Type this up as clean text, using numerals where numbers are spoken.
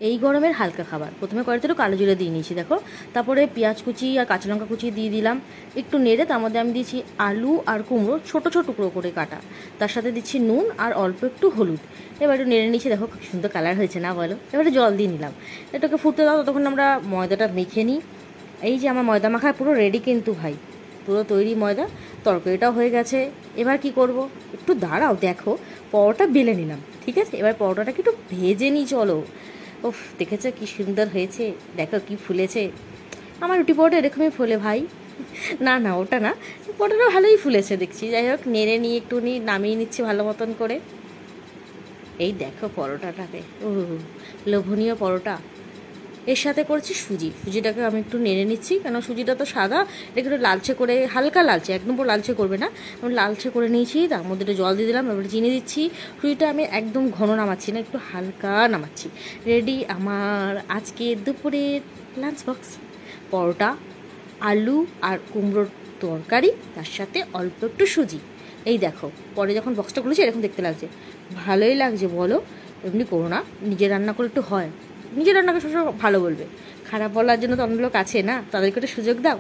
এই গরমের হালকা খাবার। প্রথমে কড়াইতে একটু কালো জিরে দিয়ে নিয়েছি দেখো, তারপরে পেঁয়াজ কুচি আর কাঁচা লঙ্কা কুচি দিয়ে দিলাম, একটু নেড়ে তার মধ্যে আমি দিয়েছি আলু আর কুমড়ো ছোট ছোট টুকরো করে কাটা, তার সাথে দিচ্ছি নুন আর অল্প একটু হলুদ। এবার একটু নেড়ে নিচ্ছি, দেখো খুব সুন্দর কালার হয়েছে না বলো। এবারে জল দিয়ে নিলাম, এটাকে ফুটতে দাও, ততক্ষণ আমরা ময়দাটা মেখে নিই। এই যে আমার ময়দা মাখা পুরো রেডি কিন্তু ভাই, পুরো তৈরি ময়দা। তরকারিটাও হয়ে গেছে। এবার কি করব, একটু দাঁড়াও দেখো, পরোটা বেলে নিলাম, ঠিক আছে। এবার পরোটাটাকে একটু ভেজে নিই চলো। ওফ, দেখেছো কি সুন্দর হয়েছে, দেখো কি ফুলেছে। আমার রুটি পরোটা এরকমই ফুলে ভাই। না না, ওটা না, পরোটাটা ভালোই ফুলেছে দেখছি। যাই হোক, নেড়ে নিয়ে একটুখানি নামিয়ে নিচ্ছি ভালো মতন করে। এই দেখো পরোটাটাকে, ও লোভনীয় পরোটা। এর সাথে করেছি সুজিটাকে আমি একটু নেড়ে নিচ্ছি, কেন সুজিটা তো সাদা, এটাকে একটু লালচে করে, হালকা লালচে, একদম পুরো লালচে করবে না, আমি লালচে করে নিয়েছি। তার মধ্যে একটু জল দিয়ে দিলাম, এবার চিনি দিচ্ছি। সুজিটা আমি একদম ঘন নামাচ্ছি না, একটু হালকা নামাচ্ছি। রেডি আমার আজকে দুপুরের লাঞ্চ বক্স। পরোটা, আলু আর কুমড়োর তরকারি, তার সাথে অল্প একটু সুজি। এই দেখো, পরে যখন বক্সটা খুলেছি এরকম দেখতে লাগছে, ভালোই লাগছে বলো। এমনি করো না, নিজের রান্না করে একটু হয়, নিজের রান্নাকে সবসময় ভালো বলবে, খারাপ বলার জন্য তো অনেক লোক আছে না, তাদেরকে একটা সুযোগ দাও।